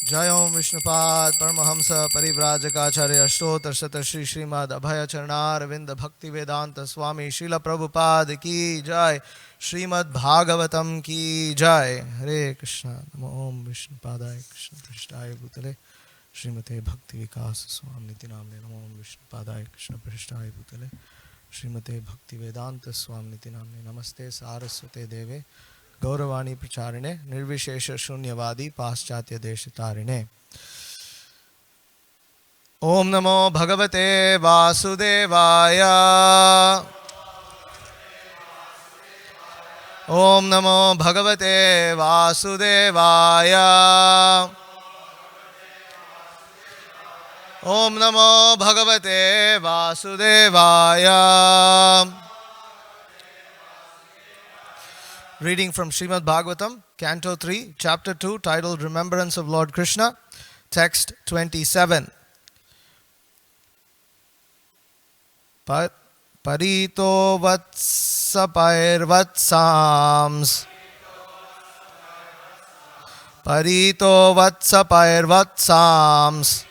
जय ओम विष्णुपाद परमहंस परिव्राजकाचार्य अष्टोत्तर शत श्री श्रीमद अभय चरणारविंद भक्ति वेदांत स्वामी श्रील प्रभुपाद की जय। श्रीमद् भागवतम की जय। हरे कृष्णा। नमो ओम विष्णुपादाय कृष्ण पृष्ठाय भूतले श्रीमते भक्ति विकास स्वामी निति नामने। नमो ओम विष्णुपादाय कृष्ण पृष्ठाय भूतले श्रीमते भक्ति वेदांत स्वामी निति नामने। नमस्ते सारस्वते देवे गौरवाणी प्रचारिणे निर्विशेष शून्यवादी पाश्चात्य देश तारिणे। ओम नमो भगवते वासुदेवाय। ओम नमो भगवते वासुदेवाय। ओम नमो भगवते वासुदेवाय। Reading from Srimad Bhagavatam, Canto 3, Chapter 2, titled Remembrance of Lord Krishna, Text 27. Parito vatsapairvatsams. Parito vatsapairvatsams.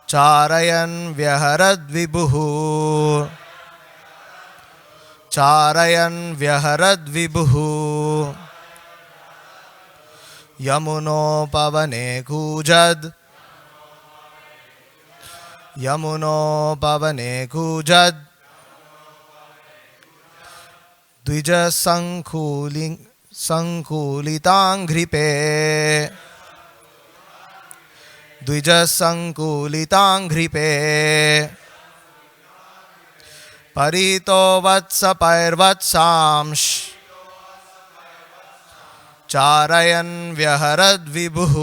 Charayan vyaharad vibhuhu. चारयन् व्यहरद् विभुः यमुनोपवने कूजद् यमुनोपवने कूजद् द्विजसङ्कुलिताङ्घ्रिपे द्विजसङ्कुलिताङ्घ्रिपे परितो वत्सपैर्वत्सांश चारयन् व्यहरद् विभुः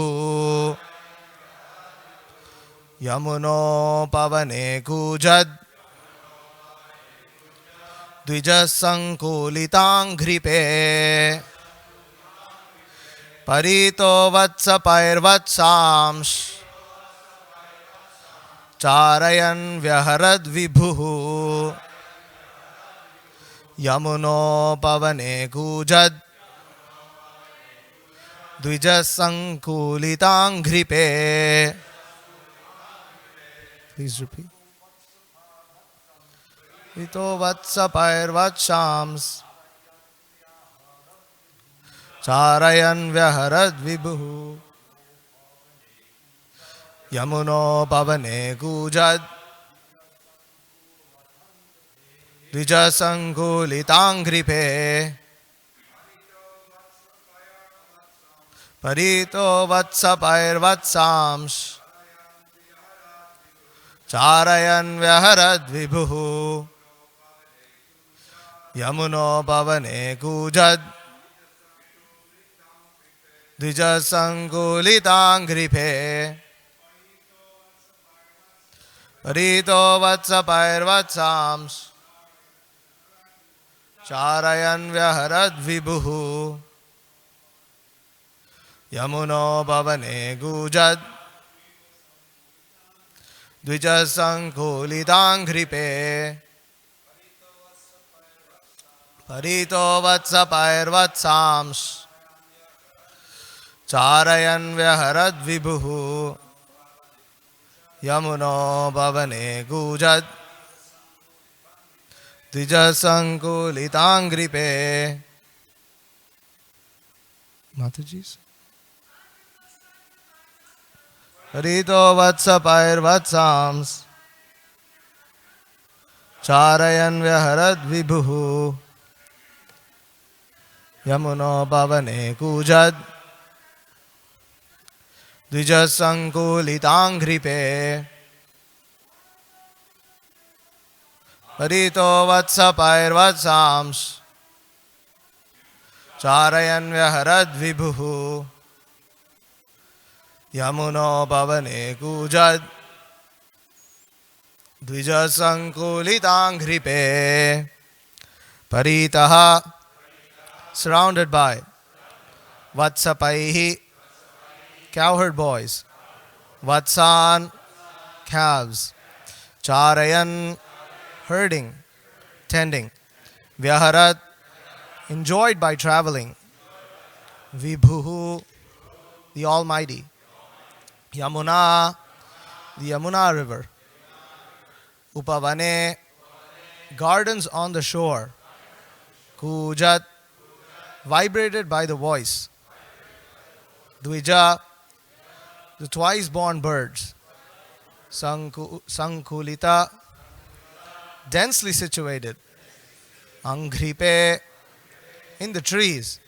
यमुनोपवने कूजद् द्विजसङ्कुलिताङ्घ्रिपे परितो वत्सपैर्वत्सांश चारयन् व्यहरद् विभुः यमुनोपवने कूजद् द्विजसङ्कुलिताङ्घ्रिपे. Please repeat. Ito vatsapaiर्वत्सांस चारयन् व्यहरद् विभुः यमुनोपवने कूजद् द्विजसङ्कुलिताङ्घ्रिपे परितो वत्सपैर्वत्सांश चारयन् व्यहरद् विभुः यमुनोपवने कूजद् द्विजसङ्कुलिताङ्घ्रिपे परितो वत्सपैर्वत्सांश चारयन् व्यहरद् विभुः यमुनोपवने कूजद् द्विजसङ्कुलिताङ्घ्रिपे परितो वत्सपैर्वत्सांश चारयन् व्यहरद् विभुः यमुनोपवने कूजद् द्विजसङ्कुलिताङ्घ्रिपे. Mataji. Parito vatsapaiर्वत्सांस चारयन् व्यहरद् विभुः यमुनोपवने कूजद् द्विजसङ्कुलिताङ्घ्रिपे परितो वत्सपैर्वत्सांश चारयन् व्यहरद् विभुः यमुनोपवने कूजद् द्विजसङ्कुलिताङ्घ्रिपे. परितः surrounded by vatsapaihi cowherd boys, vatsan calves, charayan herding, tending, vyaharat enjoyed by traveling, vibhuhu the Almighty. Yamuna, the Yamuna River. Upavane, gardens on the shore. Kujat, vibrated by the voice. Dvija, the twice born birds. Sankulita, densely situated. Anghripe, in the trees.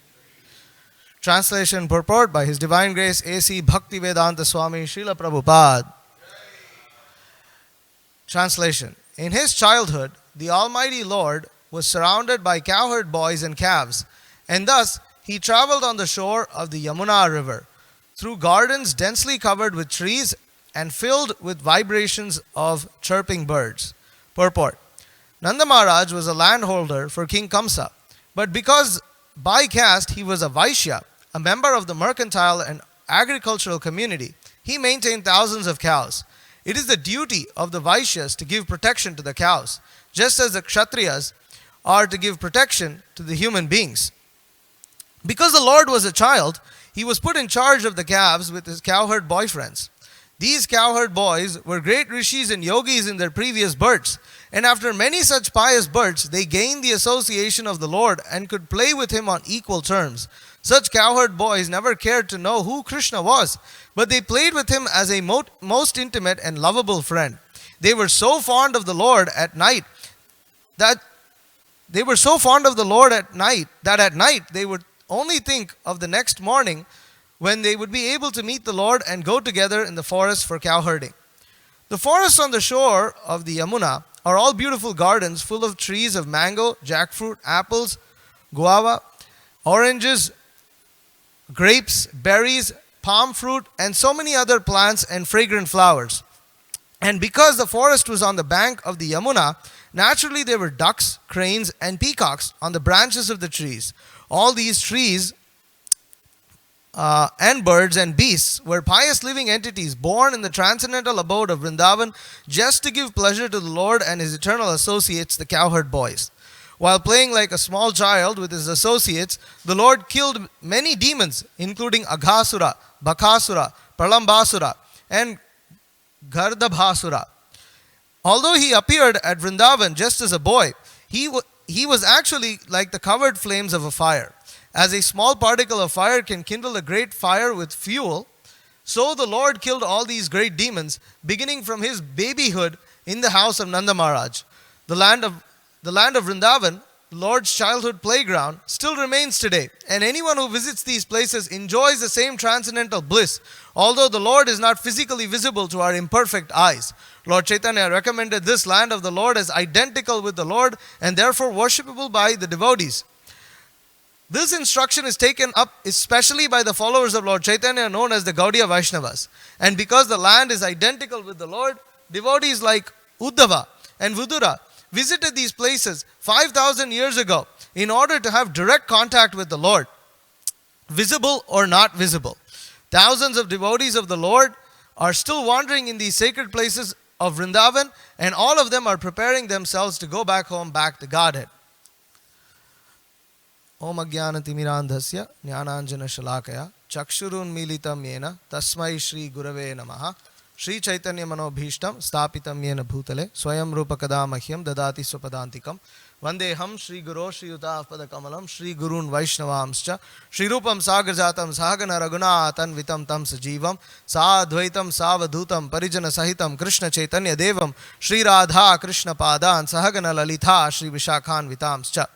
Translation purport by His Divine Grace A.C. Bhaktivedanta Swami Srila Prabhupada. Translation. In his childhood, the Almighty Lord was surrounded by cowherd boys and calves, and thus he traveled on the shore of the Yamuna River, through gardens densely covered with trees and filled with vibrations of chirping birds. Purport. Nanda Maharaj was a landholder for King Kamsa, but because by caste he was a Vaishya, a member of the mercantile and agricultural community, he maintained thousands of cows. It is the duty of the Vaishyas to give protection to the cows, just as the Kshatriyas are to give protection to the human beings. Because the Lord was a child, he was put in charge of the calves with his cowherd boyfriends. These cowherd boys were great rishis and yogis in their previous births, and after many such pious births, they gained the association of the Lord and could play with him on equal terms. Such cowherd boys never cared to know who Krishna was, but they played with him as a most intimate and lovable friend. They were so fond of the Lord at night that at night they would only think of the next morning when they would be able to meet the Lord and go together in the forest for cow herding. The forests on the shore of the Yamuna are all beautiful gardens full of trees of mango, jackfruit, apples, guava, oranges, grapes, berries, palm fruit, and so many other plants and fragrant flowers. And because the forest was on the bank of the Yamuna, naturally there were ducks, cranes, and peacocks on the branches of the trees. All these trees and birds and beasts were pious living entities born in the transcendental abode of Vrindavan just to give pleasure to the Lord and his eternal associates, the cowherd boys. While playing like a small child with his associates, the Lord killed many demons, including Aghasura, Bakasura, Pralambasura, and Gardabhasura. Although he appeared at Vrindavan just as a boy, he was actually like the covered flames of a fire. As a small particle of fire can kindle a great fire with fuel, so the Lord killed all these great demons, beginning from his babyhood in the house of Nanda Maharaj. The land of Vrindavan, the Lord's childhood playground, still remains today, and anyone who visits these places enjoys the same transcendental bliss, although the Lord is not physically visible to our imperfect eyes. Lord Chaitanya recommended this land of the Lord as identical with the Lord and therefore worshipable by the devotees. This instruction is taken up especially by the followers of Lord Chaitanya known as the Gaudiya Vaishnavas. And because the land is identical with the Lord, devotees like Uddhava and Vidura visited these places 5,000 years ago in order to have direct contact with the Lord, visible or not visible. Thousands of devotees of the Lord are still wandering in these sacred places of Vrindavan, and all of them are preparing themselves to go back home, back to Godhead. Om Ajnana Timirandhasya Jnananjana Shalakaya Chakshurun Militam Yena Tasmai Shri Gurave Namaha Shri Chaitanya Manobhishtam Stapitam Yena Bhutale Swayam Rupa Kadamahyam Dadati Swapadantikam Vandeham Shri Guru Shri Yuta Kamalam Shri Gurun Vaishnavamscha Shri Rupam Sagarjatam Sahagana Raghunatan Vitam Tam Sajivam Sadvaitam Savadhutam Parijana Sahitam Krishna Chaitanya Devam Shri Radha Krishna Padan Sahagana Lalitha Shri Vishakhan Vitamscha.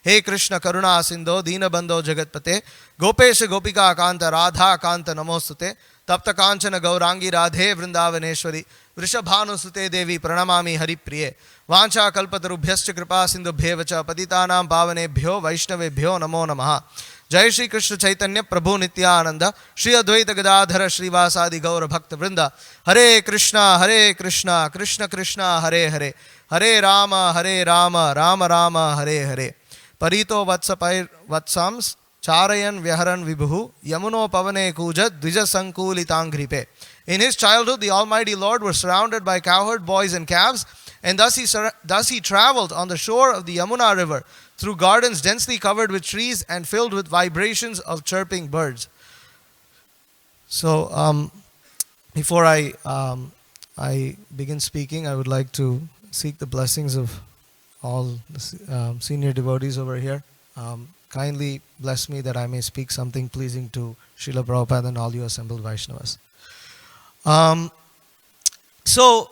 He Krishna Karuna Sindho Dina Bandho Jagatpate Gopesha Gopika Kanta Radha Kanta Namostute Tapta Kanchana Gaurangi Radhe Vrindavaneshwari Vrishabhanu Sute Devi Pranamami Hari Priye Vancha Kalpatarubhyascha Kripa Sindhu Bhevacha Patitanam Pavane Bhyo Vaishnave Bhyo Namo Namaha Jai Shri Krishna Chaitanya Prabhu Nityananda Shri Advaita Gadadhara Srivasadi Gaura Bhakta Vrinda Hare Krishna Krishna Krishna Hare Hare Hare Rama Rama Rama Hare Hare Parito Vatsams Charayan Vyaharan Vibhu Yamuno Pavane Kuja Dvija Sankulitangripe. In his childhood, the Almighty Lord was surrounded by cowherd boys and calves, and thus he traveled on the shore of the Yamuna River through gardens densely covered with trees and filled with vibrations of chirping birds. So before I begin speaking, I would like to seek the blessings of all the senior devotees over here. Kindly bless me that I may speak something pleasing to Srila Prabhupada and all you assembled Vaishnavas. So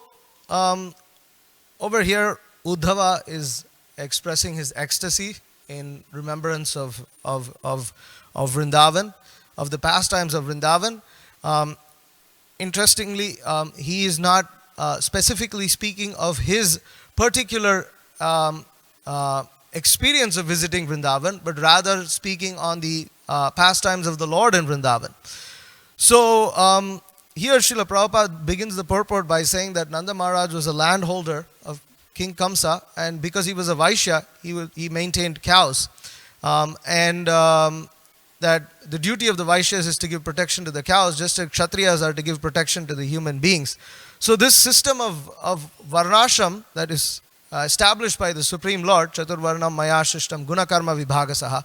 over here, Uddhava is expressing his ecstasy in remembrance of Vrindavan, of the pastimes of Vrindavan. Interestingly, he is not specifically speaking of his particular experience of visiting Vrindavan, but rather speaking on the pastimes of the Lord in Vrindavan. So here Srila Prabhupada begins the purport by saying that Nanda Maharaj was a landholder of King Kamsa, and because he was a Vaishya, he maintained cows. That the duty of the Vaishyas is to give protection to the cows, just as Kshatriyas are to give protection to the human beings. So this system of Varnashram that is established by the Supreme Lord, Chaturvarnam Maya Shishtam Gunakarma Vibhagasaha,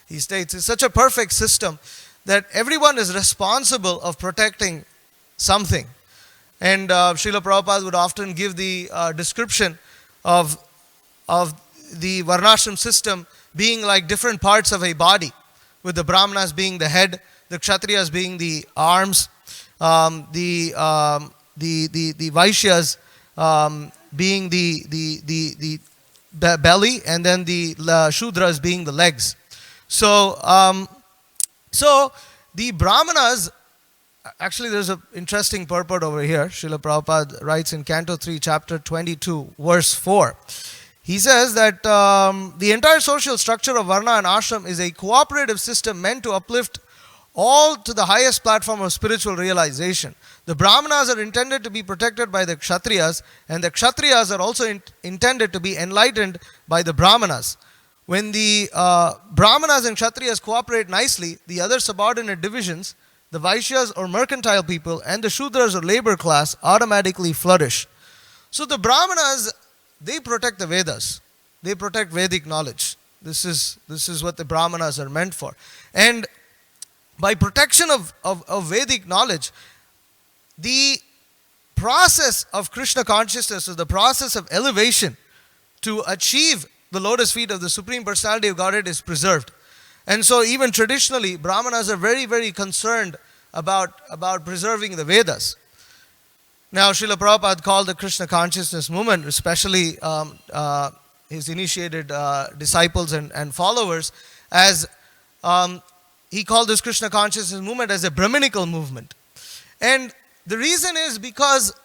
he states, is such a perfect system that everyone is responsible of protecting something. And Srila Prabhupada would often give the description of the Varnashram system being like different parts of a body, with the Brahmanas being the head, the Kshatriyas being the arms, the Vaishyas being the belly, and then the Shudras being the legs. So the Brahmanas, actually there's an interesting purport over here. Srila Prabhupada writes in Canto 3, Chapter 22, verse 4. He says that the entire social structure of Varna and Ashram is a cooperative system meant to uplift all to the highest platform of spiritual realization. The Brahmanas are intended to be protected by the Kshatriyas, and the Kshatriyas are also intended to be enlightened by the Brahmanas. When the Brahmanas and Kshatriyas cooperate nicely, the other subordinate divisions, the Vaishyas or mercantile people, and the Shudras or labor class automatically flourish. So the Brahmanas, they protect the Vedas. They protect Vedic knowledge. This is what the Brahmanas are meant for. And by protection of Vedic knowledge, the process of Krishna consciousness, or the process of elevation to achieve the lotus feet of the Supreme Personality of Godhead, is preserved. And so even traditionally, Brahmanas are very, very concerned about preserving the Vedas. Now, Srila Prabhupada called the Krishna consciousness movement, especially his initiated disciples and followers, as he called this Krishna consciousness movement as a Brahminical movement. And the reason is because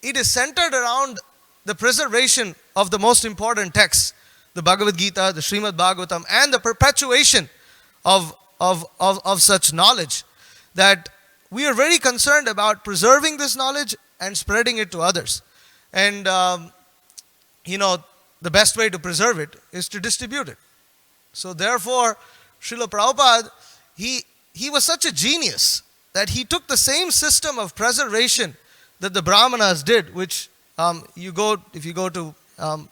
it is centered around the preservation of the most important texts, the Bhagavad Gita, the Srimad Bhagavatam, and the perpetuation of such knowledge, that we are very concerned about preserving this knowledge and spreading it to others. And, the best way to preserve it is to distribute it. So therefore, Srila Prabhupada, he was such a genius that he took the same system of preservation that the Brahmanas did, which if you go to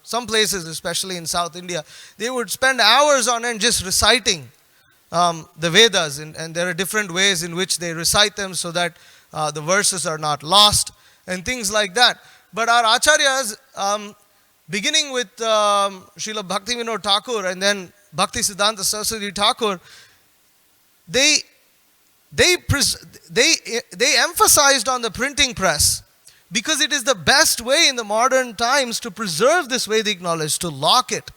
some places, especially in South India, they would spend hours on end just reciting the Vedas, and there are different ways in which they recite them so that the verses are not lost and things like that. But our acharyas, beginning with Srila Bhaktivinoda Thakur and then Bhakti Siddhanta Saraswati Thakur, they emphasized on the printing press, because it is the best way in the modern times to preserve this Vedic knowledge, to lock it.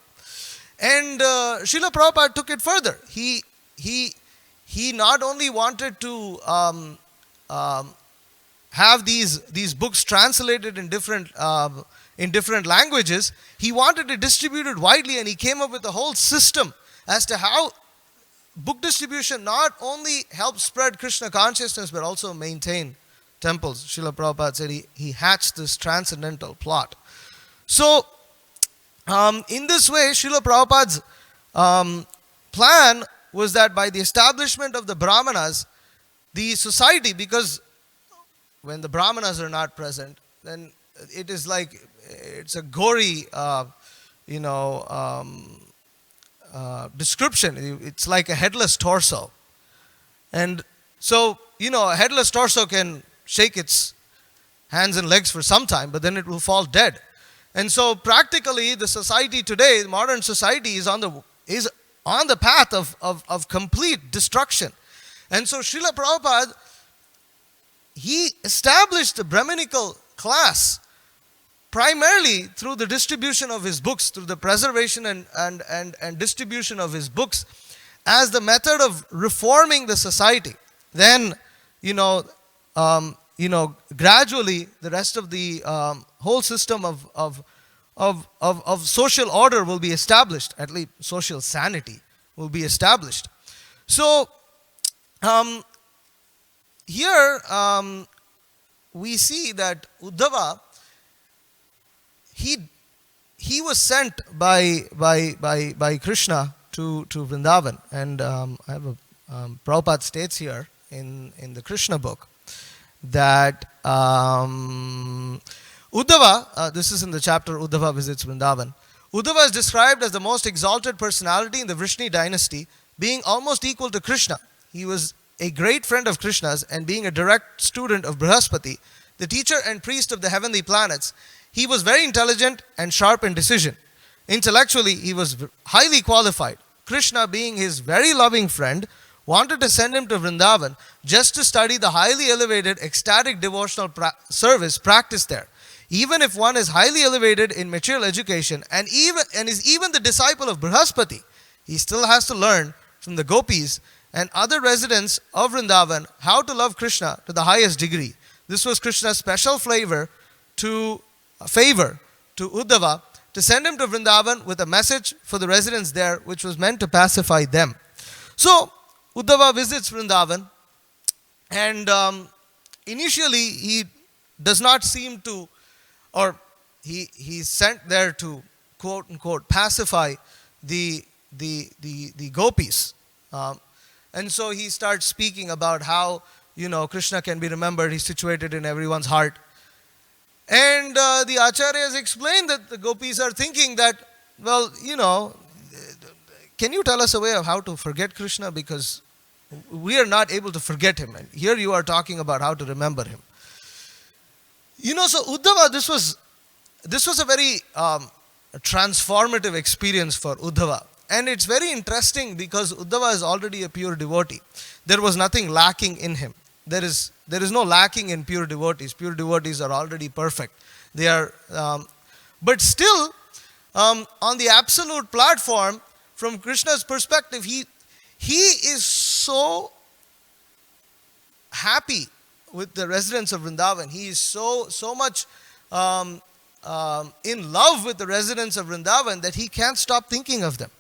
And Srila Prabhupada took it further. He not only wanted to have these books translated in different languages, he wanted to distribute it widely, and he came up with a whole system as to how book distribution not only helps spread Krishna consciousness but also maintain temples. Srila Prabhupada said he hatched this transcendental plot. So in this way, Srila Prabhupada's plan was that by the establishment of the Brahmanas, the society, because when the Brahmanas are not present, then it is like, it's a gory, description. It's like a headless torso. And So, a headless torso can shake its hands and legs for some time, but then it will fall dead. And so practically the society today, modern society, is on the path of complete destruction. And so Srila Prabhupada, he established the Brahminical class primarily through the distribution of his books, through the preservation and distribution of his books as the method of reforming the society. Then, gradually the rest of the whole system of social order will be established, at least social sanity will be established. So, here we see that Uddhava, he was sent by Krishna to Vrindavan, and I have a Prabhupada states here in the Krishna book that Uddhava, this is in the chapter Uddhava visits Vrindavan. Uddhava is described as the most exalted personality in the Vishnu dynasty, being almost equal to Krishna. He was a great friend of Krishna's, and being a direct student of Brihaspati, the teacher and priest of the heavenly planets, he was very intelligent and sharp in decision. Intellectually, he was highly qualified. Krishna, being his very loving friend, wanted to send him to Vrindavan just to study the highly elevated ecstatic devotional service practiced there. Even if one is highly elevated in material education and is even the disciple of Brihaspati, he still has to learn from the gopis and other residents of Vrindavan how to love Krishna to the highest degree. This was Krishna's special favor to Uddhava, to send him to Vrindavan with a message for the residents there, which was meant to pacify them. So Uddhava visits Vrindavan, and initially he does not seem to, or he's sent there to quote unquote pacify the gopis, and so he starts speaking about how Krishna can be remembered. He's situated in everyone's heart. And the acharyas explain that the gopis are thinking that, well, can you tell us a way of how to forget Krishna, because we are not able to forget him, and here you are talking about how to remember him. So Uddhava, this was a very transformative experience for Uddhava. And it's very interesting because Uddhava is already a pure devotee. There was nothing lacking in him. There is no lacking in pure devotees. Pure devotees are already perfect. They are, but still, on the absolute platform, from Krishna's perspective, he is so happy with the residents of Vrindavan. He is so much in love with the residents of Vrindavan that he can't stop thinking of them.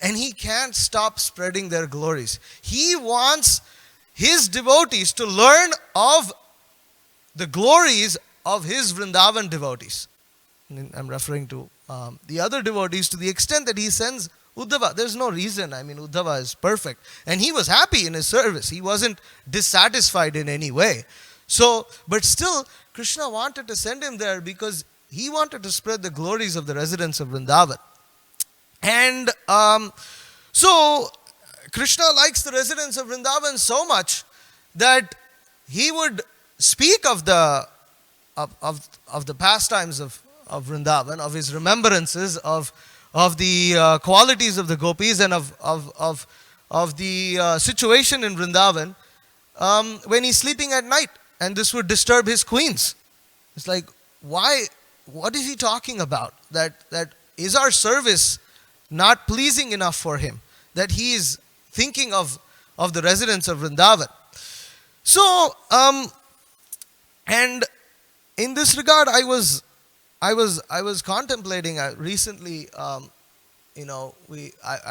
And he can't stop spreading their glories. He wants his devotees to learn of the glories of his Vrindavan devotees. I'm referring to the other devotees to the extent that he sends Uddhava. There's no reason. Uddhava is perfect. And he was happy in his service. He wasn't dissatisfied in any way. So, but still, Krishna wanted to send him there because he wanted to spread the glories of the residents of Vrindavan. And so Krishna likes the residents of Vrindavan so much that he would speak of the pastimes of Vrindavan, of his remembrances of the qualities of the gopis and of the situation in Vrindavan when he's sleeping at night, and this would disturb his queens. It's like, why? What is he talking about? That is our service not pleasing enough for him, that he is thinking of the residents of Vrindavan. So, and in this regard, I was contemplating recently. I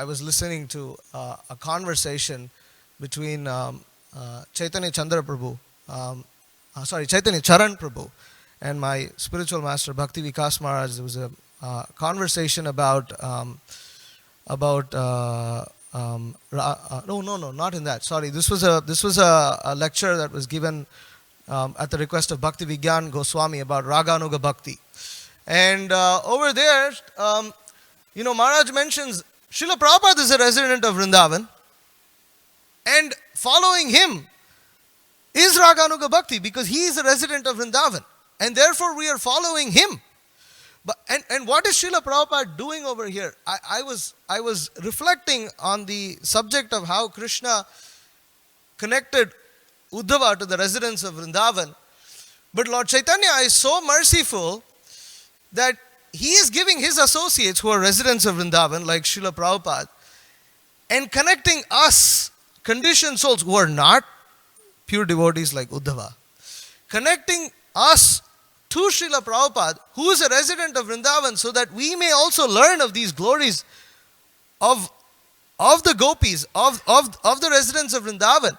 was listening to a conversation between Chaitanya Charan Prabhu and my spiritual master Bhakti Vikas Maharaj. There was a conversation about not in that. Sorry, this was a lecture that was given at the request of Bhakti Vigyan Goswami about Raganuga Bhakti, and over there, Maharaj mentions Srila Prabhupada is a resident of Vrindavan, and following him, is Raganuga Bhakti, because he is a resident of Vrindavan. And therefore we are following him. And what is Srila Prabhupada doing over here? I was reflecting on the subject of how Krishna connected Uddhava to the residents of Vrindavan. But Lord Chaitanya is so merciful that he is giving his associates who are residents of Vrindavan, like Srila Prabhupada, and connecting us, conditioned souls who are not pure devotees like Uddhava, connecting us to Srila Prabhupada, who is a resident of Vrindavan, so that we may also learn of these glories of the gopis, of the residents of Vrindavan,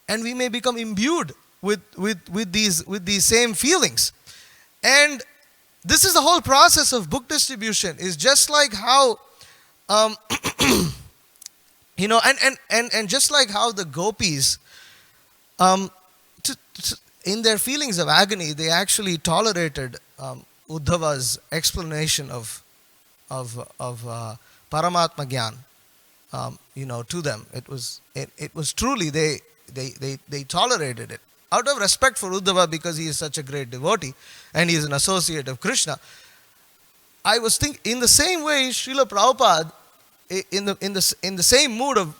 and we may become imbued with these same feelings. And this is the whole process of book distribution, is just like how and just like how the gopis in their feelings of agony, they actually tolerated Uddhava's explanation of Paramatma Gyan, to them. It was truly they tolerated it out of respect for Uddhava, because he is such a great devotee and he is an associate of Krishna. I was thinking, in the same way, Srila Prabhupada, in the same mood of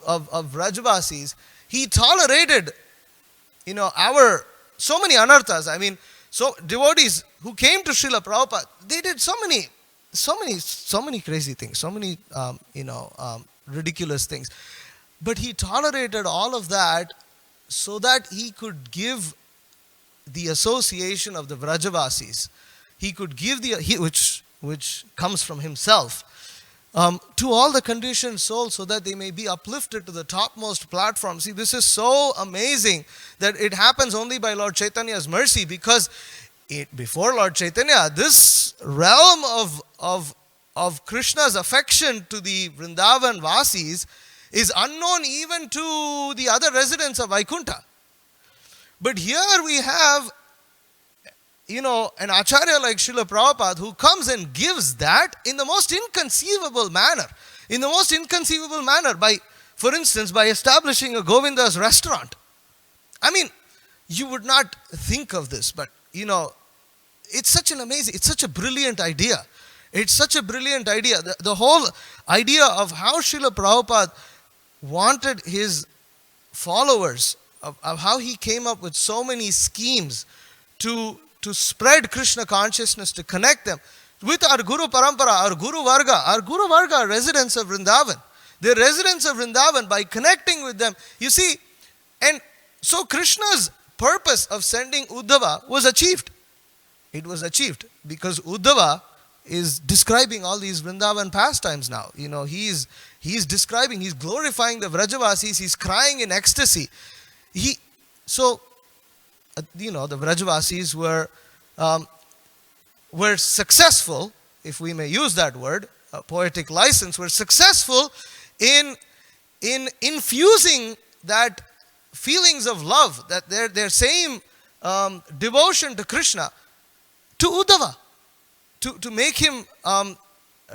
Vrajavasis, he tolerated our so many anarthas. I mean, so devotees who came to Srila Prabhupada, they did so many crazy things, so many ridiculous things. But he tolerated all of that so that he could give the association of the Vrajavasis. He could give which comes from himself, to all the conditioned souls, so that they may be uplifted to the topmost platform. See, this is so amazing that it happens only by Lord Chaitanya's mercy, because before Lord Chaitanya, this realm of Krishna's affection to the Vrindavan Vasis is unknown even to the other residents of Vaikuntha. But here we have an Acharya like Srila Prabhupada, who comes and gives that in the most inconceivable manner. For instance, by establishing a Govinda's restaurant. I mean, you would not think of this, but it's such a brilliant idea. It's such a brilliant idea. The whole idea of how Srila Prabhupada wanted his followers, of how he came up with so many schemes to spread Krishna consciousness, to connect them with our Guru Parampara, our Guru Varga are residents of Vrindavan. They're residents of Vrindavan. By connecting with them, you see, and so Krishna's purpose of sending Uddhava was achieved. It was achieved because Uddhava is describing all these Vrindavan pastimes now. He's describing, he's glorifying the Vrajavasis, he's crying in ecstasy. The Vrajavasis were successful, if we may use that word, a poetic license, were successful in infusing that feelings of love, that their same devotion to Krishna, to Uddhava, to make him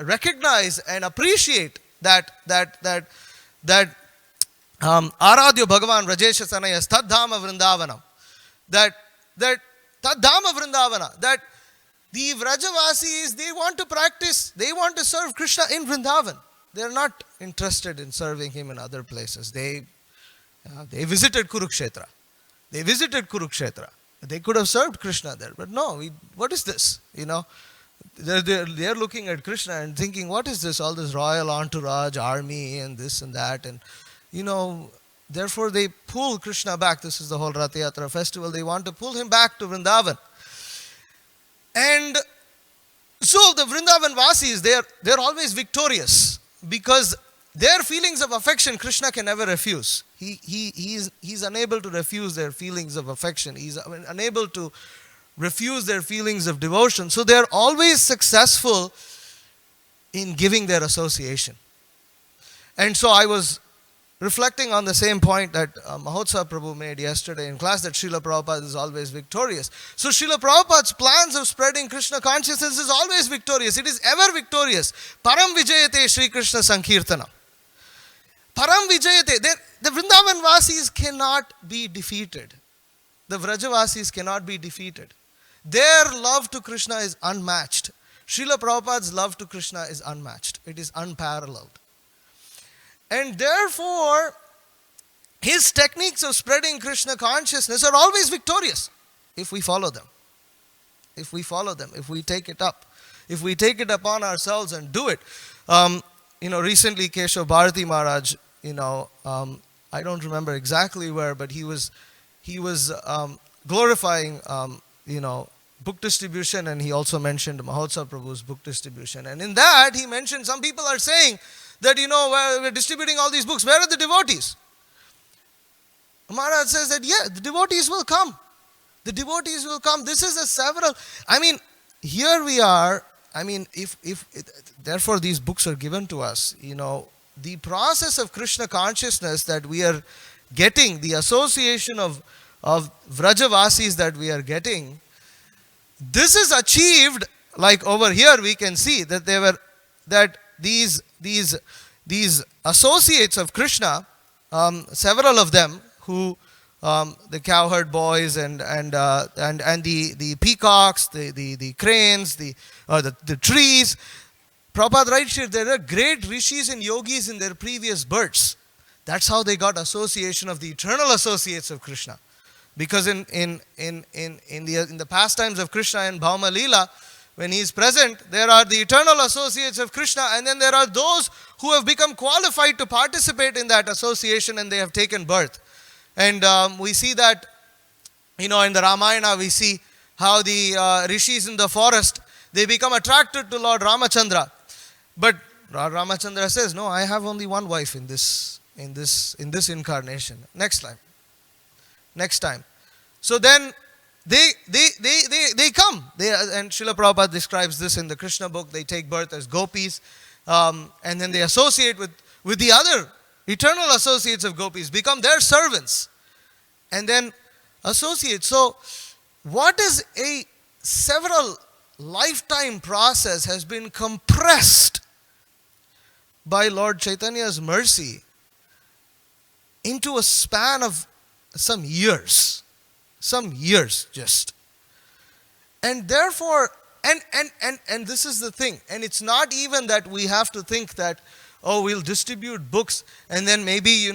recognize and appreciate that Aradhya Bhagavan Rajesha Sanayas Taddhama Vrindavanam, that Taddhama Vrindavana, that the Vrajavasis, they want to practice, they want to serve Krishna in Vrindavan. They are not interested in serving him in other places. They visited Kurukshetra. They could have served Krishna there, but no. What is this? They're looking at Krishna and thinking, what is this? All this royal entourage, army, and this and that, and therefore they pull Krishna back. This is the whole Rath Yatra festival. They want to pull him back to Vrindavan. And so the Vrindavan Vasis, they're always victorious, because their feelings of affection Krishna can never refuse. He's unable to refuse their feelings of affection. He's unable to refuse their feelings of devotion. So they're always successful in giving their association. And so I was reflecting on the same point that Mahotsav Prabhu made yesterday in class, that Srila Prabhupada is always victorious. So Srila Prabhupada's plans of spreading Krishna consciousness is always victorious. It is ever victorious. Param Vijayate Sri Krishna Sankirtana. Param Vijayate. The Vrindavan Vasis cannot be defeated. the Vrajavasis cannot be defeated. Their love to Krishna is unmatched. Srila Prabhupada's love to Krishna is unmatched. It is unparalleled. And therefore, his techniques of spreading Krishna consciousness are always victorious if we follow them. If we follow them, if we take it up, if we take it upon ourselves and do it. Recently Keshav Bharati Maharaj, I don't remember exactly where, but he was glorifying, book distribution, and he also mentioned Mahotsav Prabhu's book distribution. And in that, he mentioned some people are saying that, we're distributing all these books. Where are the devotees? Maharaj says that, the devotees will come. The devotees will come. This is here we are. Therefore these books are given to us. The process of Krishna consciousness that we are getting, the association of Vrajavasis that we are getting, this is achieved, like over here we can see that these associates of Krishna, several of them who the cowherd boys and the peacocks, the cranes, the trees. Prabhupada writes here, there are great rishis and yogis in their previous births. That's how they got association of the eternal associates of Krishna. Because in the pastimes of Krishna and Bhauma Leela, when he is present, there are the eternal associates of Krishna, and then there are those who have become qualified to participate in that association, and they have taken birth. And we see that, in the Ramayana, we see how the rishis in the forest, they become attracted to Lord Ramachandra. But Lord Ramachandra says, no, I have only one wife in this incarnation. Next time. So then they come. And Srila Prabhupada describes this in the Krishna book. They take birth as gopis, and then they associate with the other eternal associates of gopis, become their servants, and then associate. So what is a several lifetime process has been compressed by Lord Chaitanya's mercy into a span of some years just. And therefore, and this is the thing, and it's not even that we have to think that, we'll distribute books and then maybe,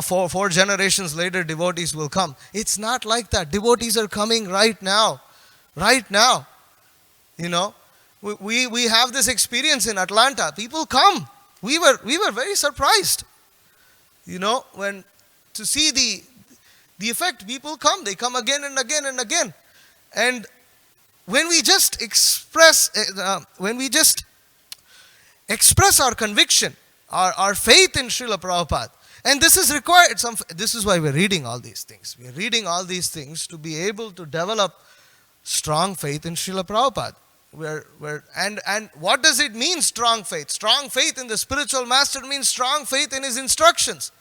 four generations later devotees will come. It's not like that. Devotees are coming right now. Right now. We have this experience in Atlanta. People come. We were very surprised, when to see the effect. People come. They come again and again and again. And when we just express our conviction, our faith in Srila Prabhupada, and this is required. This is why we're reading all these things. We're reading all these things to be able to develop strong faith in Srila Prabhupada. And what does it mean, strong faith? Strong faith in the spiritual master means strong faith in his instructions.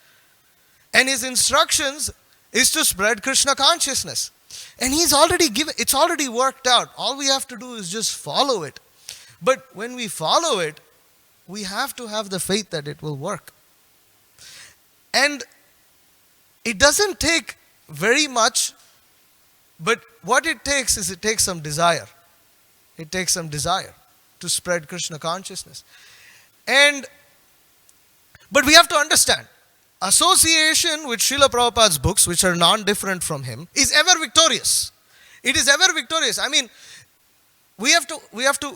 And his instructions is to spread Krishna consciousness. And he's already given, it's already worked out. All we have to do is just follow it. But when we follow it, we have to have the faith that it will work. And it doesn't take very much, but what it takes is it takes some desire. It takes some desire to spread Krishna consciousness. But we have to understand, association with Srila Prabhupada's books, which are non-different from him, is ever victorious. It is ever victorious. We have to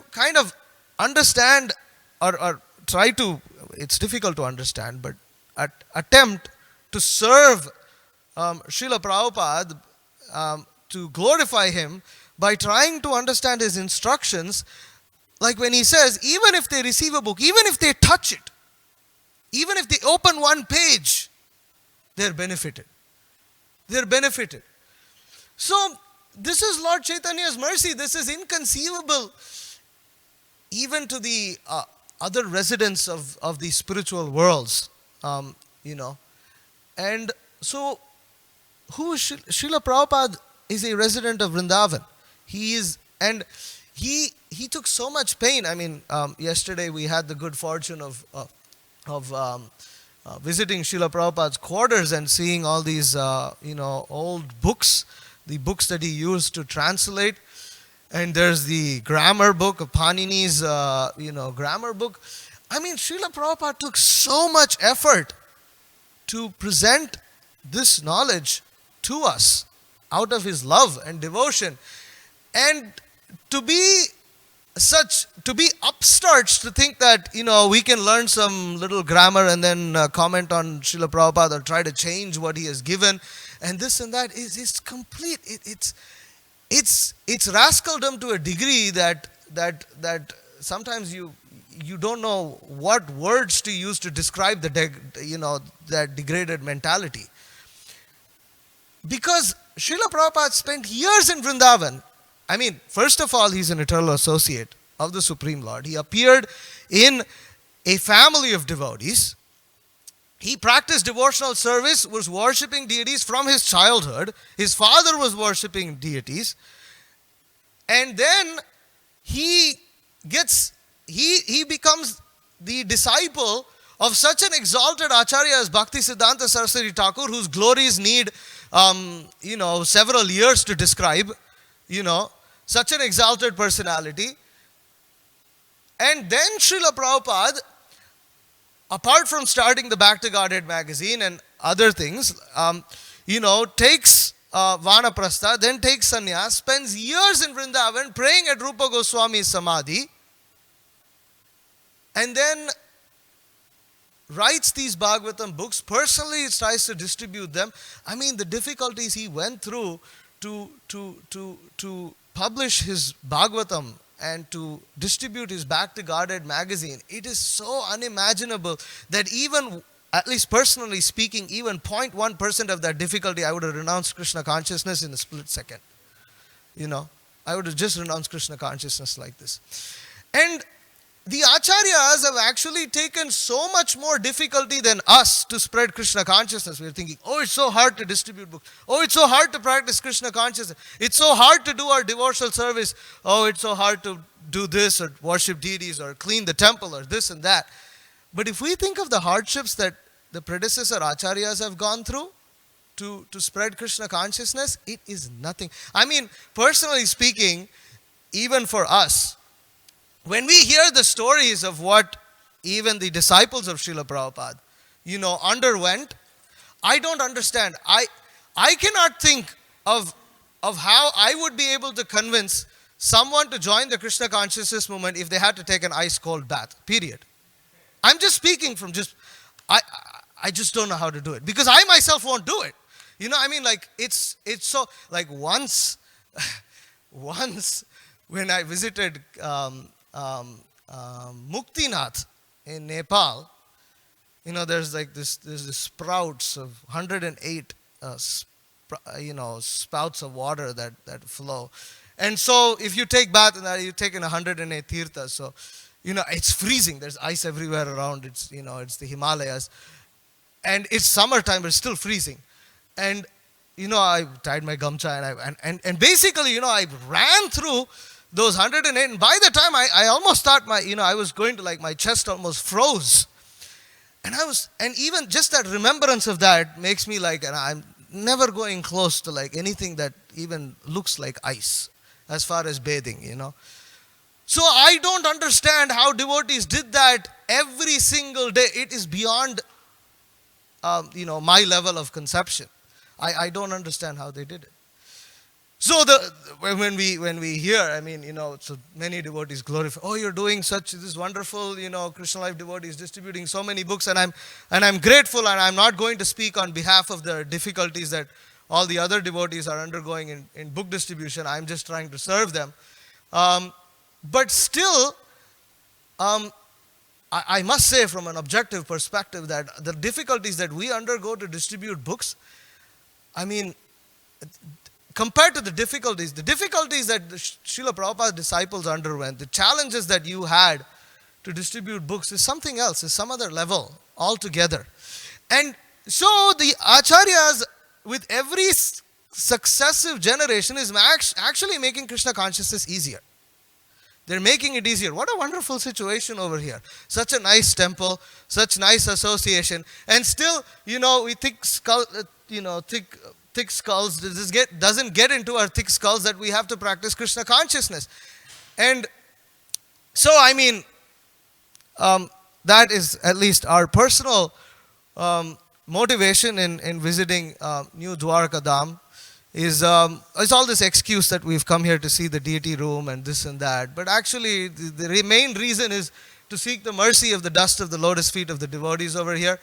kind of understand or try to, it's difficult to understand, but attempt to serve Srila Prabhupada, to glorify him by trying to understand his instructions. Like when he says, even if they receive a book, even if they touch it, even if they open one page, they're benefited. They're benefited. So this is Lord Chaitanya's mercy. This is inconceivable even to the other residents of the spiritual worlds, And so, who is Srila Prabhupada is a resident of Vrindavan. He took so much pain. Yesterday we had the good fortune of visiting Srila Prabhupada's quarters and seeing all these, old books the books that he used to translate. And there's the grammar book of Panini's, grammar book. I mean, Srila Prabhupada took so much effort to present this knowledge to us out of his love and devotion. And to be upstarts to think that, we can learn some little grammar and then comment on Srila Prabhupada or try to change what he has given and this and that is complete. It's rascaldom to a degree that sometimes you don't know what words to use to describe that degraded mentality. Because Srila Prabhupada spent years in Vrindavan. I mean, first of all, he's an eternal associate of the Supreme Lord. He appeared in a family of devotees. He practiced devotional service, was worshipping deities from his childhood. His father was worshipping deities. And then he becomes the disciple of such an exalted Acharya as Bhaktisiddhanta Saraswati Thakur, whose glories need, several years to describe. Such an exalted personality. And then Srila Prabhupada, apart from starting the Back to Godhead magazine and other things, takes Vanaprastha, then takes sannyas, spends years in Vrindavan praying at Rupa Goswami's Samadhi, and then writes these Bhagavatam books. Personally, he tries to distribute them. I mean, the difficulties he went through to publish his Bhagavatam and to distribute his Back to Godhead magazine, it is so unimaginable that even, at least personally speaking, even 0.1% of that difficulty, I would have renounced Krishna consciousness in a split second. I would have just renounced Krishna consciousness like this. And the Acharyas have actually taken so much more difficulty than us to spread Krishna consciousness. We're thinking, it's so hard to distribute books. It's so hard to practice Krishna consciousness. It's so hard to do our devotional service. It's so hard to do this or worship deities or clean the temple or this and that. But if we think of the hardships that the predecessor Acharyas have gone through to spread Krishna consciousness, it is nothing. I mean, personally speaking, even for us, when we hear the stories of what even the disciples of Srila Prabhupada, underwent, I don't understand. I cannot think of how I would be able to convince someone to join the Krishna consciousness movement if they had to take an ice cold bath, period. I'm just speaking from I just don't know how to do it because I myself won't do it. It's so, like once when I visited Muktinath in Nepal, there's this sprouts of 108 spouts of water that flow. And so if you take bath in that, you take in 108 tirthas. So, it's freezing. There's ice everywhere around. It's the Himalayas. And it's summertime, but it's still freezing. And, I tied my gamcha and basically, I ran through those 108, and by the time I almost thought I was going to, my chest almost froze. And even just that remembrance of that makes me and I'm never going close to anything that even looks like ice as far as bathing, So I don't understand how devotees did that every single day. It is beyond, my level of conception. I don't understand how they did it. So when we hear, so many devotees glorify, you're doing this wonderful, Krishna Life devotees distributing so many books, and I'm grateful, and I'm not going to speak on behalf of the difficulties that all the other devotees are undergoing in book distribution. I'm just trying to serve them. But still, I must say from an objective perspective that the difficulties that we undergo to distribute books, compared to the difficulties that the Srila Prabhupada disciples underwent, the challenges that you had to distribute books is something else, is some other level altogether. And so the Acharyas, with every successive generation, is actually making Krishna consciousness easier. They're making it easier. What a wonderful situation over here. Such a nice temple, such nice association. And still, we think thick skulls, doesn't get into our thick skulls that we have to practice Krishna consciousness. And so, I mean, that is at least our personal motivation in visiting New Dwarka Dham is all this excuse that we've come here to see the deity room and this and that. But actually, the main reason is to seek the mercy of the dust of the lotus feet of the devotees over here,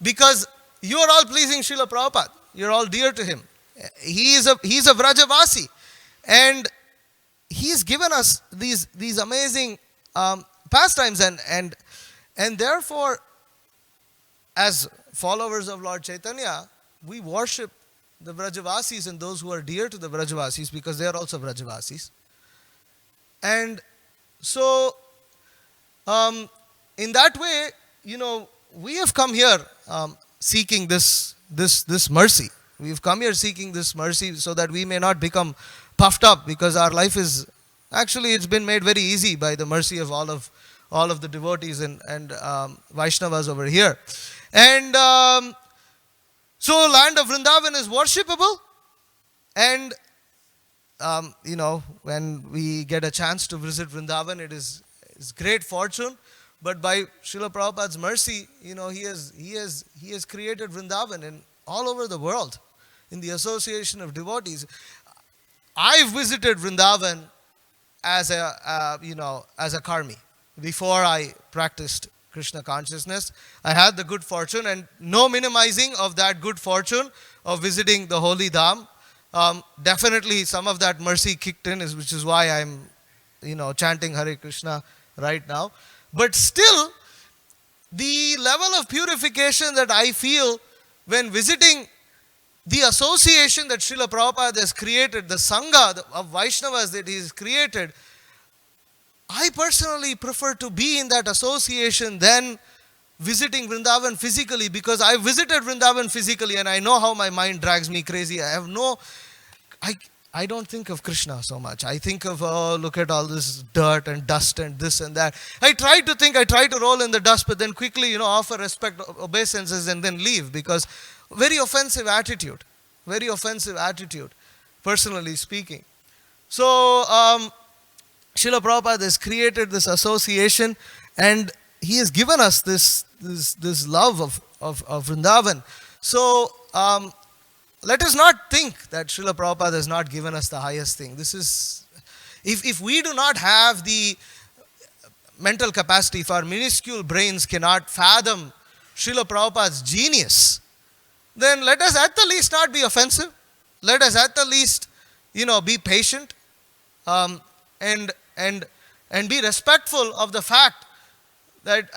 because you are all pleasing Srila Prabhupada. You're all dear to him. He's a Vrajavasi, and he's given us these amazing pastimes, and therefore, as followers of Lord Chaitanya, we worship the Vrajavasis and those who are dear to the Vrajavasis, because they are also Vrajavasis. And so, in that way, we have come here seeking this mercy. We've come here seeking this mercy so that we may not become puffed up, because our life is actually, it's been made very easy by the mercy of all of the devotees and Vaishnavas over here. And so land of Vrindavan is worshipable, and when we get a chance to visit Vrindavan, it's great fortune. But by Srila Prabhupada's mercy, he has created Vrindavan in all over the world in the association of devotees. I've visited Vrindavan as a karmi before I practiced Krishna consciousness. I had the good fortune, and no minimizing of that good fortune of visiting the holy Dham. Definitely some of that mercy kicked in, which is why I'm chanting Hare Krishna right now. But still, the level of purification that I feel when visiting the association that Srila Prabhupada has created, the Sangha of Vaishnavas that he has created, I personally prefer to be in that association than visiting Vrindavan physically, because I visited Vrindavan physically and I know how my mind drags me crazy. I don't think of Krishna so much. I think of, look at all this dirt and dust and this and that. I try to roll in the dust, but then quickly, offer respect, obeisances, and then leave, because very offensive attitude, personally speaking. So, Srila Prabhupada has created this association, and he has given us this love of Vrindavan. So, let us not think that Srila Prabhupada has not given us the highest thing. This is, if we do not have the mental capacity, if our minuscule brains cannot fathom Srila Prabhupada's genius, then let us at the least not be offensive. Let us at the least, be patient, and be respectful of the fact that,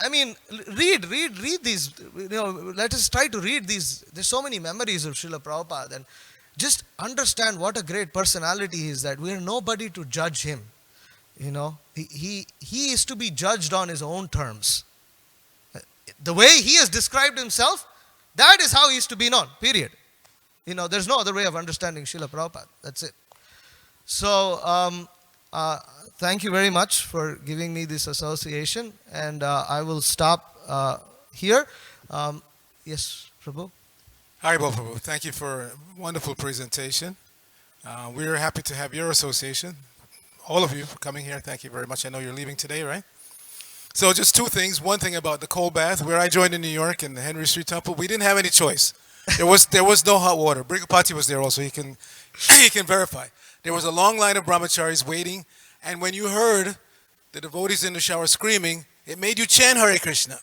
read these, let us try to read these. There's so many memories of Srila Prabhupada, and just understand what a great personality he is, that we are nobody to judge him. He is to be judged on his own terms. The way he has described himself, that is how he is to be known, period. There's no other way of understanding Srila Prabhupada. That's it. So, thank you very much for giving me this association, and I will stop here. Yes, Prabhu? Haribol Prabhu, thank you for a wonderful presentation. We are happy to have your association. All of you for coming here, thank you very much. I know you're leaving today, right? So just two things. One thing about the cold bath, where I joined in New York in the Henry Street Temple, we didn't have any choice. There was no hot water. Brigapati was there also, he can verify. There was a long line of brahmacharis waiting, and when you heard the devotees in the shower screaming, it made you chant Hare Krishna.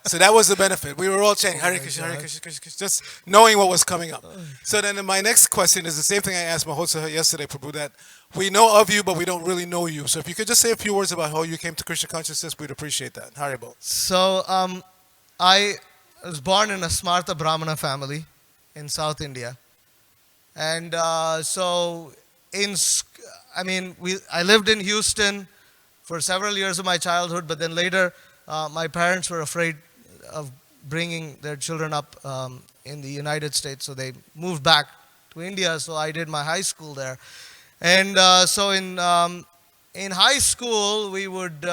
So that was the benefit. We were all chanting Hare Krishna, Hare Krishna, Krishna, Krishna, just knowing what was coming up. So then my next question is the same thing I asked Mahotsa yesterday, Prabhu, that we know of you, but we don't really know you. So if you could just say a few words about how you came to Krishna consciousness, we'd appreciate that. Haribol. So I was born in a Smartha Brahmana family in South India. And so I lived in Houston for several years of my childhood, but then later my parents were afraid of bringing their children up in the United States, so they moved back to India. So I did my high school there. And so in high school, we would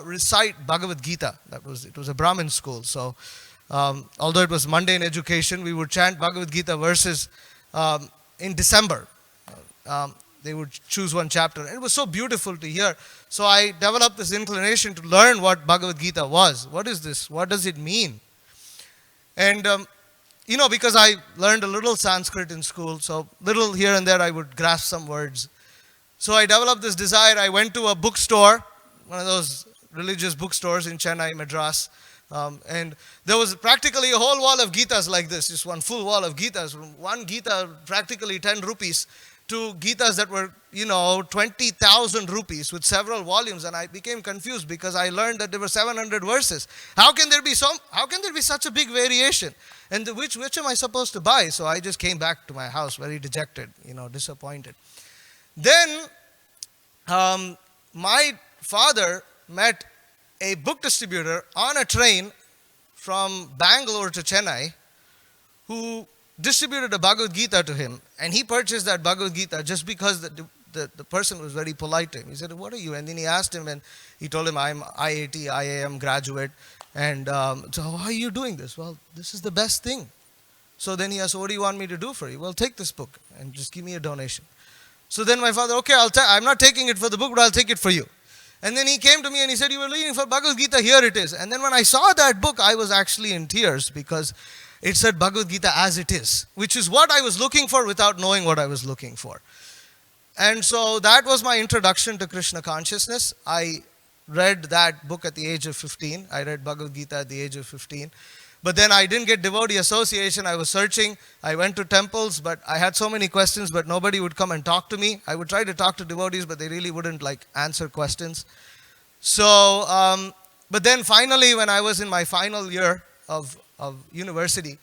recite Bhagavad Gita. It was a Brahmin school. So although it was mundane education, we would chant Bhagavad Gita verses in December. They would choose one chapter. And it was so beautiful to hear. So I developed this inclination to learn what Bhagavad Gita was. What is this? What does it mean? And, because I learned a little Sanskrit in school, so little here and there I would grasp some words. So I developed this desire. I went to a bookstore, one of those religious bookstores in Chennai, Madras. And there was practically a whole wall of Gitas like this, just one full wall of Gitas. One Gita, practically 10 rupees, to Gitas that were, 20,000 rupees with several volumes. And I became confused because I learned that there were 700 verses. How can there be such a big variation? And which am I supposed to buy? So I just came back to my house very dejected, disappointed. Then my father met a book distributor on a train from Bangalore to Chennai who distributed a Bhagavad Gita to him. And he purchased that Bhagavad Gita just because the person was very polite to him. He said, "What are you?" And then he asked him, and he told him, "I'm IIT, IIM graduate. And so how are you doing this?" "Well, this is the best thing." So then he asked, "What do you want me to do for you?" "Well, take this book and just give me a donation." So then my father, "Okay, I'm not taking it for the book, but I'll take it for you." And then he came to me and he said, "You were reading for Bhagavad Gita, here it is." And then when I saw that book, I was actually in tears because it said Bhagavad Gita as it is, which is what I was looking for without knowing what I was looking for. And so that was my introduction to Krishna consciousness. I read that book at the age of 15. I read Bhagavad Gita at the age of 15. But then I didn't get devotee association. I was searching. I went to temples, but I had so many questions, but nobody would come and talk to me. I would try to talk to devotees, but they really wouldn't answer questions. So, but then finally, when I was in my final year of university,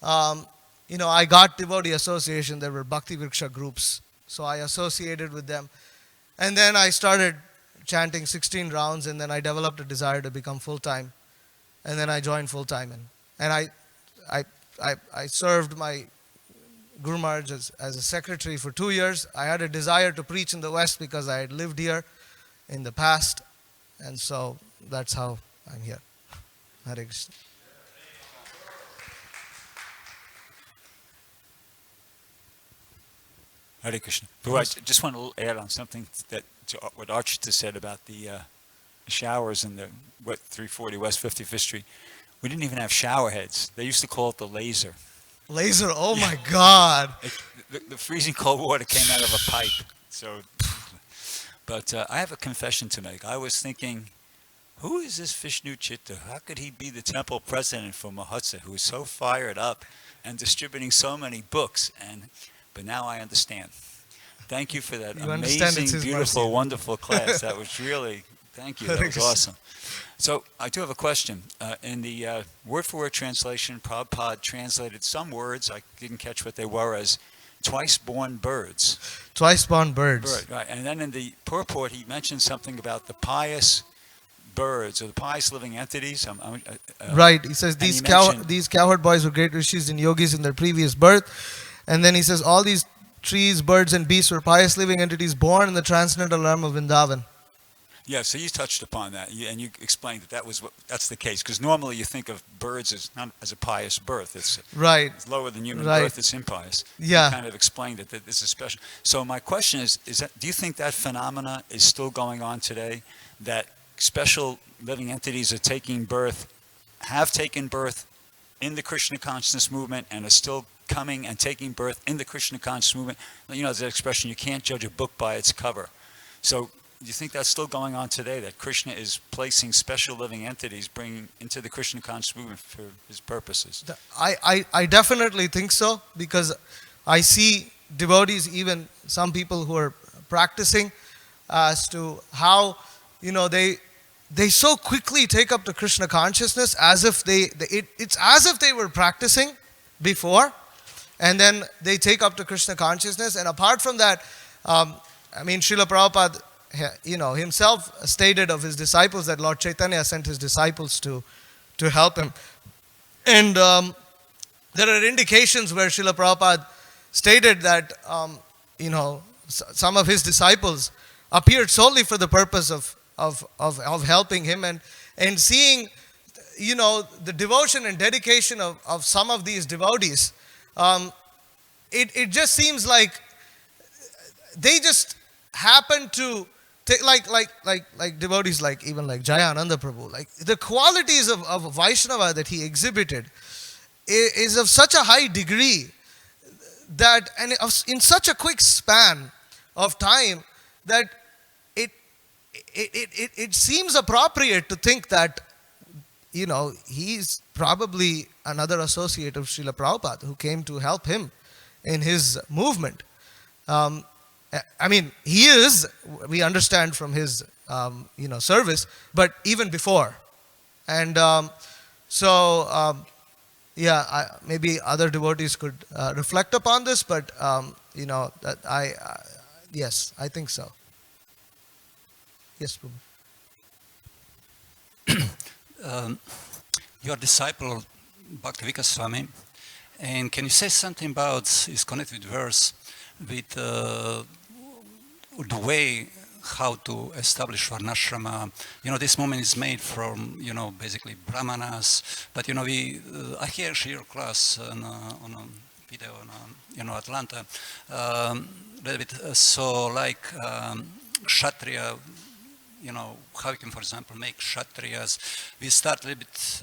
I got devotee association. There were Bhakti Vriksha groups. So I associated with them. And then I started chanting 16 rounds, and then I developed a desire to become full-time. And then I joined full-time. And I served my Guru Maharaj as a secretary for 2 years. I had a desire to preach in the West because I had lived here in the past. And so that's how I'm here. Hare Krishna. Hare Krishna. Prabhu, I just want to add on something to what Archita said about the showers in the 340 West 55th Street. We didn't even have shower heads. They used to call it the laser. Laser, oh my God. The freezing cold water came out of a pipe. So, but I have a confession to make. I was thinking, who is this Vishnu-citta? How could he be the temple president for Mahotsa, who is so fired up and distributing so many books? But now I understand. Thank you for that amazing, beautiful, wonderful class. That was really, thank you. That was awesome. So I do have a question. In the word-for-word translation, Prabhupada translated some words, I didn't catch what they were, as twice-born birds. Twice-born birds. Right. And then in the purport, he mentioned something about the pious birds or the pious living entities. Right. He says these cowherd boys were great rishis and yogis in their previous birth. And then he says all these trees, birds, and beasts were pious living entities born in the transcendental realm of Vrindavan. Yeah, so you touched upon that, and you explained that's the case. Because normally you think of birds as not as a pious birth. It's right. It's lower than human birth. It's impious. Yeah. You kind of explained it, that this is special. So my question is that do you think that phenomena is still going on today? That special living entities are taking birth, have taken birth in the Krishna consciousness movement, and are still coming and taking birth in the Krishna consciousness movement? There's that expression, you can't judge a book by its cover. So do you think that's still going on today, that Krishna is placing special living entities, bringing into the Krishna conscious movement for his purposes? I definitely think so, because I see devotees, even some people who are practicing, as to how, they so quickly take up the Krishna consciousness as if it's as if they were practicing before, and then they take up the Krishna consciousness. And apart from that, Srila Prabhupada, himself stated of his disciples that Lord Chaitanya sent his disciples to help him. And there are indications where Srila Prabhupada stated that, some of his disciples appeared solely for the purpose of helping him, and seeing, the devotion and dedication of some of these devotees, it just seems like they just happen to take, like devotees, like even like Jayananda Prabhu, like the qualities of Vaishnava that he exhibited is of such a high degree that, and in such a quick span of time, that it seems appropriate to think that, you know, he's probably another associate of Srila Prabhupada who came to help him in his movement. I mean, he is, we understand from his, service, but even before. And maybe other devotees could reflect upon this, but, yes, I think so. Yes, Prabhu. Your disciple Bhaktivika Swami, and can you say something about his connected verse with the way how to establish Varnashrama? You know, this movement is made from, basically Brahmanas, but, I hear your class on a video on, Atlanta, a little bit, so like Kshatriya, how you can, for example, make Kshatriyas. We start a little bit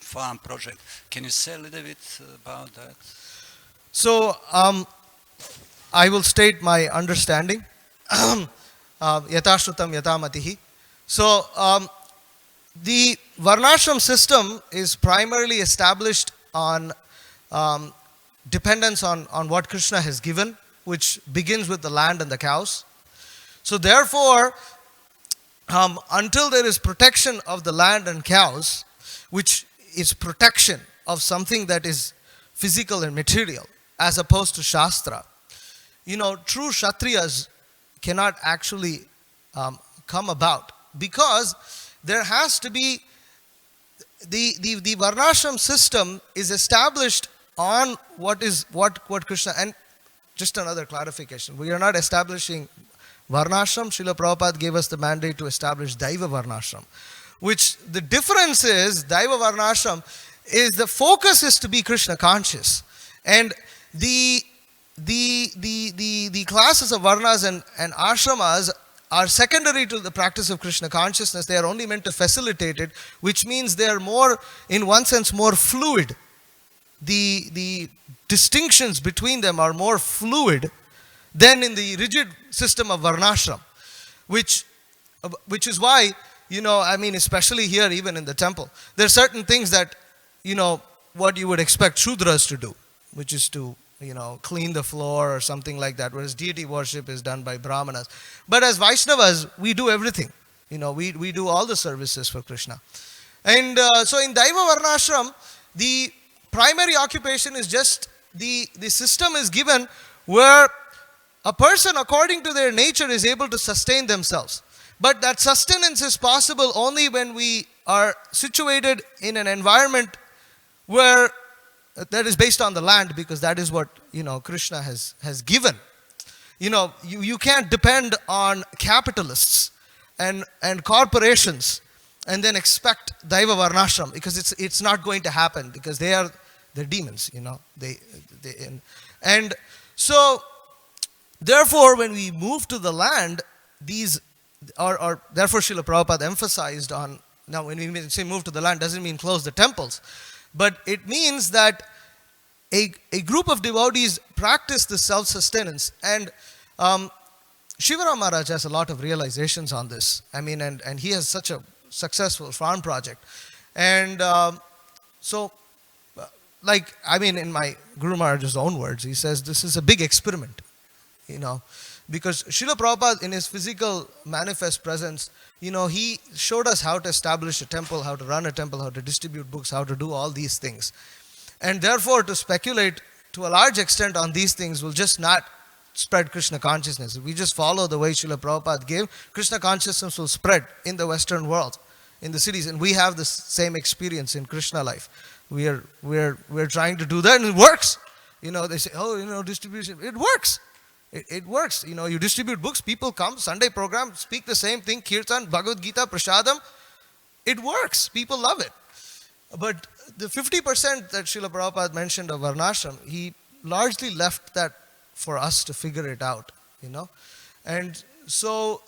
farm project. Can you say a little bit about that? So, I will state my understanding. Yatashrutam yatamatihi. So, the Varnashram system is primarily established on dependence on what Krishna has given, which begins with the land and the cows. So therefore, until there is protection of the land and cows, which is protection of something that is physical and material, as opposed to Shastra, true Kshatriyas cannot actually come about, because there has to be, the Varnashram system is established on what Krishna, and just another clarification, we are not establishing Varnashram. Srila Prabhupada gave us the mandate to establish Daiva Varnashram, which the difference is, Daiva Varnashram is the focus is to be Krishna conscious, and the classes of Varnas and Ashramas are secondary to the practice of Krishna consciousness. They are only meant to facilitate it, which means they are more, in one sense, more fluid. The distinctions between them are more fluid than in the rigid system of Varnashram, which is why, especially here, even in the temple, there are certain things that, what you would expect Shudras to do, which is to, clean the floor or something like that, whereas deity worship is done by Brahmanas. But as Vaishnavas, we do everything. We do all the services for Krishna. And so in Daiva Varnashram, the primary occupation is just, the system is given where a person, according to their nature, is able to sustain themselves. But that sustenance is possible only when we are situated in an environment where that is based on the land, because that is what, Krishna has given. You can't depend on capitalists and corporations and then expect Daiva Varnashram, because it's not going to happen, because they're demons, and so therefore, when we move to the land, therefore Srila Prabhupada emphasized on, now when we say move to the land, doesn't mean close the temples, but it means that a group of devotees practice the self-sustenance. And Shivaram Maharaj has a lot of realizations on this. And he has such a successful farm project. And in my Guru Maharaj's own words, he says this is a big experiment. Because Srila Prabhupada, in his physical manifest presence, he showed us how to establish a temple, how to run a temple, how to distribute books, how to do all these things. And therefore, to speculate to a large extent on these things will just not spread Krishna consciousness. If we just follow the way Srila Prabhupada gave, Krishna consciousness will spread in the Western world, in the cities. And we have the same experience in Krishna life. We're trying to do that, and it works. They say, distribution. It works. It works. You distribute books, people come, Sunday program, speak the same thing, Kirtan, Bhagavad Gita, Prasadam. It works. People love it. But the 50% that Srila Prabhupada mentioned of Varnashram, he largely left that for us to figure it out, And so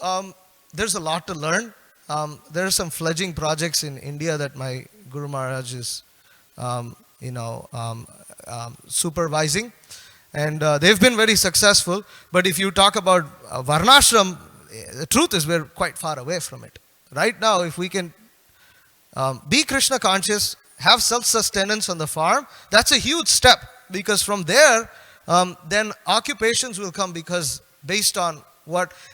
there's a lot to learn. There are some fledgling projects in India that my Guru Maharaj is, supervising. And they've been very successful. But if you talk about Varnashram, the truth is we're quite far away from it. Right now, if we can be Krishna conscious, have self-sustenance on the farm, that's a huge step. Because from there, then occupations will come because based on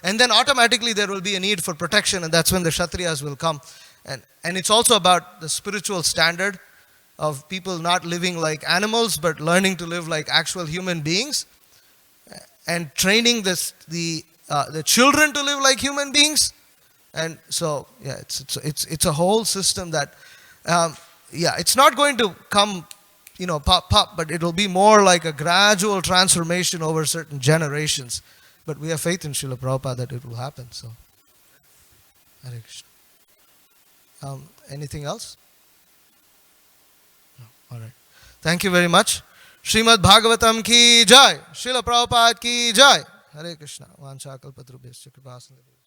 and then automatically there will be a need for protection, and that's when the Kshatriyas will come. And it's also about the spiritual standard of people not living like animals, but learning to live like actual human beings, and training the children to live like human beings. And so, yeah, it's a whole system that, it's not going to come, pop, but it'll be more like a gradual transformation over certain generations. But we have faith in Srila Prabhupada that it will happen. So, Hare Krishna. Anything else? No. All right. Thank you very much. Srimad Bhagavatam ki jai. Srila Prabhupada ki jai. Hare Krishna. Vancha kalpatarubhyascha kripa sindhubhyascha.